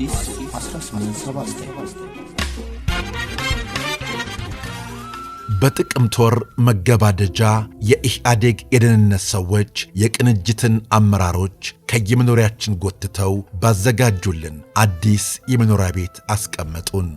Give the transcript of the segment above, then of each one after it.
አዲስ 1879 በጥቅምት ወር መገባደጃ የኢህአዴግ የደህንነት ሰዎች የቅንጅትን አመራሮች ከየመኖሪያችን ጎትተው ባዘጋጁልን አዲስ የመኖሪያ ቤት አስቀመጡን።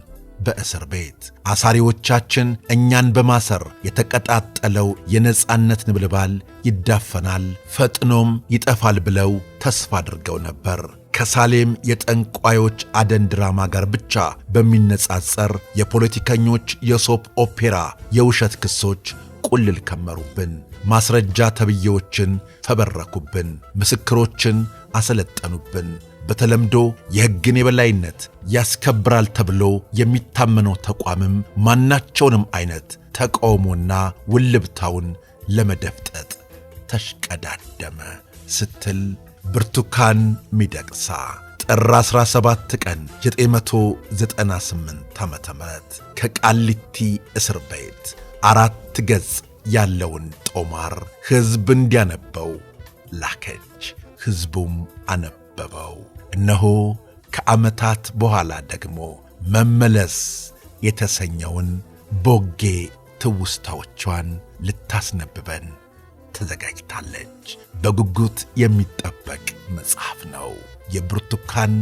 በእስር ቤት አሳሪዎቻችን እኛን በማሰር የተቀጣጠለው የነጻነት ንብልባል ይዳፈናል፣ ፈጥኖም ይጠፋል ብለው ተስፋ አድርገው ነበር። ከሳሌም የጠንቋዮች አደን ድራማ ጋር ብቻ በሚነጻጸር የፖለቲከኞች የሶፕ ኦፔራ የውሸት ክሶች ቁልል ከመሩብን። ማስረጃ ተብዬዎችን ፈበረኩብን፣ ምስክሮችን አሰለጠኑብን። በተለምዶ የሕግን የበላይነት ያስከብራል ተብሎ የሚታመነው ተቋምም ማናቸውንም አይነት ተቃውሞና ውልብታውን ለመደፍጠጥ ተሽቀዳደመ ስትል ብርቱካን ሚደቅሳ ጥር 17 ቀን 998 ዓ.ም ከቃሊቲ እስር ቤት 4 ገጽ ያለውን ጦማር ሕዝብ እንዲያነበው ላከች። ሕዝቡም አነበበው። እነሆ ከዓመታት በኋላ ደግሞ መመለስ የተሰኘውን ቦጌ ትውስታዎቿን ልታስነብበን ተዘጋጅታለች። በጉጉት የሚጠበቅ መጽሐፍ ነው። የብርቱካን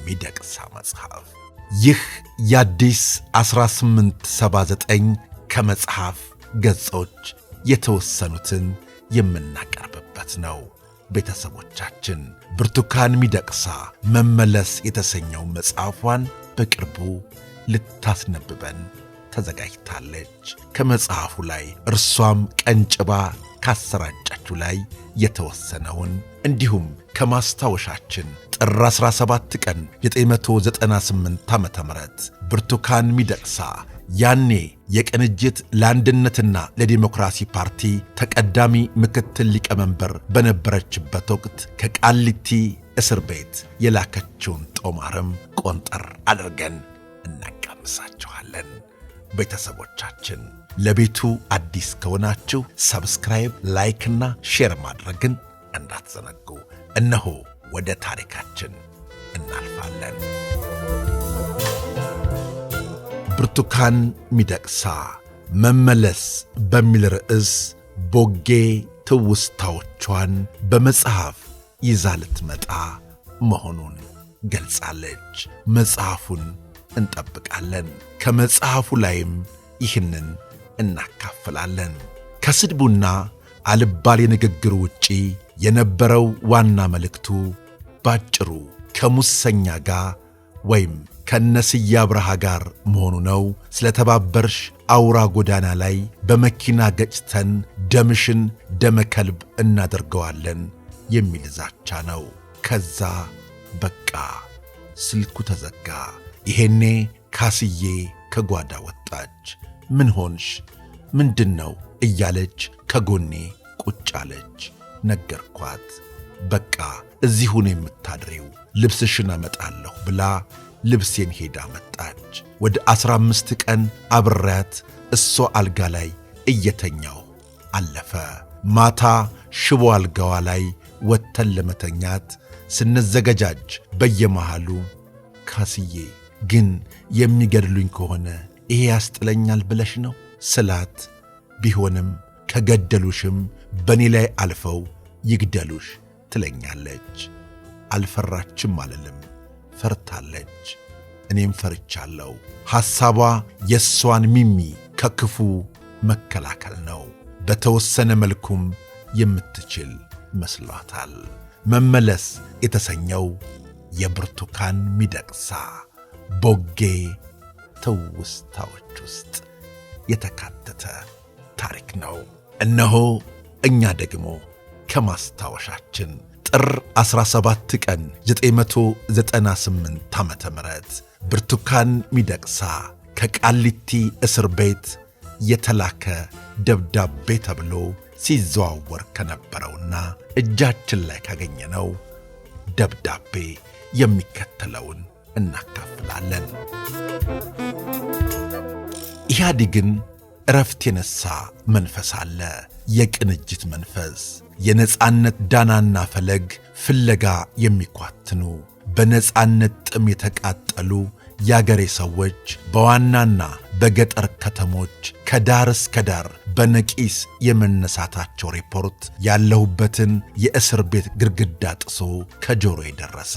ሚደቅሳ መጽሐፍ። ይህ የአዲስ 1879 ከመጽሐፍ ገጾች የተወሰኑትን የምናቀርብበት ነው። ቤተሰቦቻችን ብርቱካን ሚደቅሳ መመለስ የተሰኘው መጽሐፏን በቅርቡ ልታስነብበን ተዘጋጅታለች። ከመጽሐፉ ላይ እርሷም ቀንጭባ ካሰራጨችው ላይ የተወሰነውን እንዲሁም ከማስታወሻችን ጥር 17 ቀን 998 ዓ.ም ብርቱካን ሚደቅሳ ያኔ የቅንጅት ለአንድነትና ለዲሞክራሲ ፓርቲ ተቀዳሚ ምክትል ሊቀመንበር በነበረችበት ወቅት ከቃሊቲ እስር ቤት የላከችውን ጦማርም ቆንጠር አድርገን እናቃምሳችኋለን። ቤተሰቦቻችን ለቤቱ አዲስ ከሆናችሁ ሰብስክራይብ፣ ላይክና ሼር ማድረግን እንዳትዘነጉ። እነሆ ወደ ታሪካችን እናልፋለን። ብርቱካን ሚደቅሳ መመለስ በሚል ርዕስ ቦጌ ትውስታዎቿን በመጽሐፍ ይዛ ልትመጣ መሆኑን ገልጻለች። መጽሐፉን እንጠብቃለን። ከመጽሐፉ ላይም ይህንን እናካፍላለን። ከስድቡና አልባሌ ንግግር ውጪ የነበረው ዋና መልእክቱ ባጭሩ ከሙሰኛ ጋር ወይም ከነስዬ አብርሃ ጋር መሆኑ ነው። ስለተባበርሽ አውራ ጎዳና ላይ በመኪና ገጭተን ደምሽን ደመከልብ እናደርገዋለን የሚል ዛቻ ነው። ከዛ በቃ ስልኩ ተዘጋ። ይሄኔ ካስዬ ከጓዳ ወጣች። ምን ሆንሽ? ምንድነው? እያለች ከጎኔ ቁጭ አለች። ነገርኳት። በቃ እዚሁ ነው የምታድሪው፣ ልብስሽን አመጣለሁ ብላ ልብሴን ሄዳ መጣች። ወደ 15 ቀን አብሬያት እሷ አልጋ ላይ እየተኛው አለፈ። ማታ ሽቦ አልጋዋ ላይ ወተን ለመተኛት ስንዘገጃጅ በየመሃሉ ካስዬ ግን የሚገድሉኝ ከሆነ ይሄ ያስጥለኛል ብለሽ ነው ስላት፣ ቢሆንም ከገደሉሽም በእኔ ላይ አልፈው ይግደሉሽ ትለኛለች። አልፈራችም አልልም፣ ፈርታለች። እኔም ፈርቻለሁ። ሐሳቧ የእሷን ሚሚ ከክፉ መከላከል ነው። በተወሰነ መልኩም የምትችል መስሏታል። መመለስ የተሰኘው የብርቱካን ሚደቅሳ ቦጌ ትውስታዎች ውስጥ የተካተተ ታሪክ ነው። እነሆ እኛ ደግሞ ከማስታወሻችን ጥር 17 ቀን 998 ዓ.ም ብርቱካን ሚደቅሳ ከቃሊቲ እስር ቤት የተላከ ደብዳቤ ተብሎ ሲዘዋወር ከነበረውና እጃችን ላይ ካገኘነው ደብዳቤ የሚከተለውን እናካፍላለን። ኢህአዴግን እረፍት የነሳ መንፈስ አለ። የቅንጅት መንፈስ፣ የነጻነት ዳናና ፈለግ ፍለጋ የሚኳትኑ በነጻነት ጥም የተቃጠሉ ያገሬ ሰዎች በዋናና በገጠር ከተሞች ከዳር እስከ ዳር በነቂስ የመነሳታቸው ሪፖርት ያለሁበትን የእስር ቤት ግድግዳ ጥሶ ከጆሮ የደረሰ።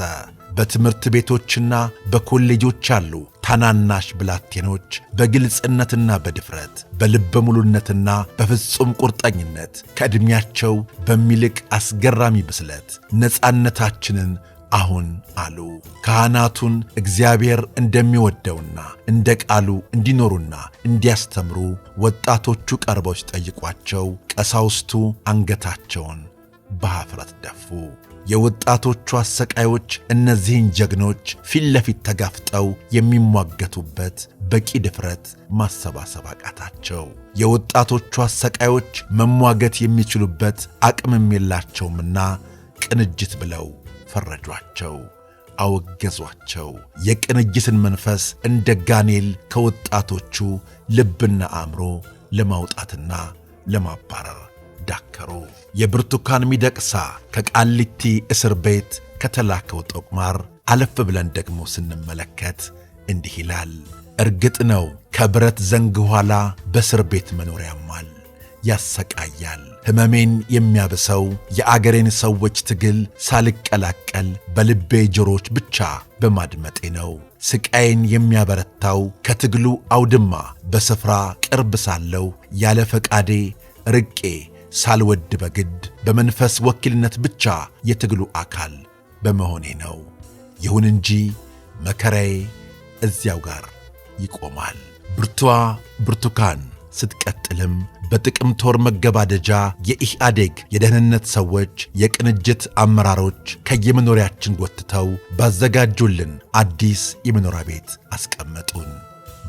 በትምህርት ቤቶችና በኮሌጆች ያሉ ታናናሽ ብላቴኖች በግልጽነትና በድፍረት በልበ ሙሉነትና በፍጹም ቁርጠኝነት ከዕድሜያቸው በሚልቅ አስገራሚ ብስለት ነጻነታችንን አሁን አሉ። ካህናቱን እግዚአብሔር እንደሚወደውና እንደ ቃሉ እንዲኖሩና እንዲያስተምሩ ወጣቶቹ ቀርበው ሲጠይቋቸው ቀሳውስቱ አንገታቸውን በኀፍረት ደፉ። የወጣቶቹ አሰቃዮች እነዚህን ጀግኖች ፊት ለፊት ተጋፍጠው የሚሟገቱበት በቂ ድፍረት ማሰባሰብ አቃታቸው። የወጣቶቹ አሰቃዮች መሟገት የሚችሉበት አቅምም የላቸውምና ቅንጅት ብለው ፈረጇቸው፣ አወገዟቸው። የቅንጅትን መንፈስ እንደ ጋኔል ከወጣቶቹ ልብና አእምሮ ለማውጣትና ለማባረር ዳከሩ። የብርቱካን ሚደቅሳ ከቃሊቲ እስር ቤት ከተላከው ጦቅማር አለፍ ብለን ደግሞ ስንመለከት እንዲህ ይላል። እርግጥ ነው ከብረት ዘንግ ኋላ በእስር ቤት መኖር ያማል፣ ያሰቃያል። ሕመሜን የሚያብሰው የአገሬን ሰዎች ትግል ሳልቀላቀል በልቤ ጆሮች ብቻ በማድመጤ ነው። ስቃዬን የሚያበረታው ከትግሉ አውድማ በስፍራ ቅርብ ሳለው ያለ ፈቃዴ ርቄ ሳልወድ በግድ በመንፈስ ወኪልነት ብቻ የትግሉ አካል በመሆኔ ነው። ይሁን እንጂ መከራዬ እዚያው ጋር ይቆማል። ብርቱዋ ብርቱካን ስትቀጥልም በጥቅምት ወር መገባደጃ የኢህአዴግ የደህንነት ሰዎች የቅንጅት አመራሮች ከየመኖሪያችን ጎትተው ባዘጋጁልን አዲስ የመኖሪያ ቤት አስቀመጡን።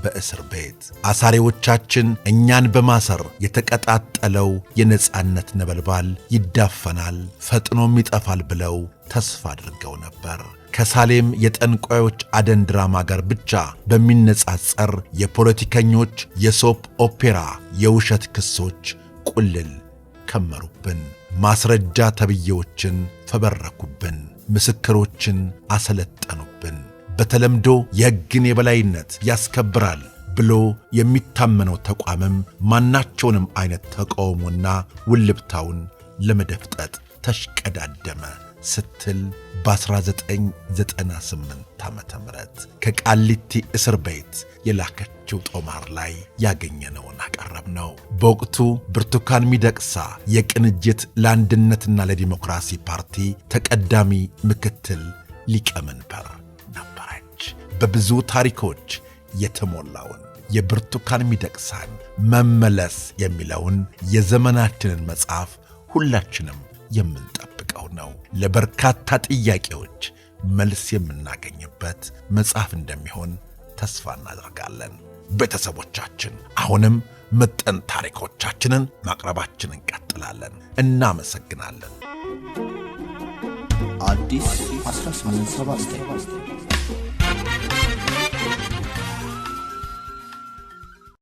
በእስር ቤት አሳሪዎቻችን እኛን በማሰር የተቀጣጠለው የነጻነት ነበልባል ይዳፈናል፣ ፈጥኖም ይጠፋል ብለው ተስፋ አድርገው ነበር። ከሳሌም የጠንቋዮች አደን ድራማ ጋር ብቻ በሚነጻጸር የፖለቲከኞች የሶፕ ኦፔራ የውሸት ክሶች ቁልል ከመሩብን። ማስረጃ ተብዬዎችን ፈበረኩብን፣ ምስክሮችን አሰለጠኑብን። በተለምዶ የሕግን የበላይነት ያስከብራል ብሎ የሚታመነው ተቋምም ማናቸውንም አይነት ተቃውሞና ውልብታውን ለመደፍጠጥ ተሽቀዳደመ ስትል በ1998 ዓመተ ምህረት ከቃሊቲ እስር ቤት የላከችው ጦማር ላይ ያገኘነውን አቀረብነው። በወቅቱ ብርቱካን ሚደቅሳ የቅንጅት ለአንድነትና ለዲሞክራሲ ፓርቲ ተቀዳሚ ምክትል ሊቀመንበር ነበረች። በብዙ ታሪኮች የተሞላውን የብርቱካን ሚደቅሳን መመለስ የሚለውን የዘመናችንን መጽሐፍ ሁላችንም የምንጠብቀው ነው። ለበርካታ ጥያቄዎች መልስ የምናገኝበት መጽሐፍ እንደሚሆን ተስፋ እናደርጋለን። ቤተሰቦቻችን አሁንም ምጥን ታሪኮቻችንን ማቅረባችንን እንቀጥላለን። እናመሰግናለን። አዲስ 1879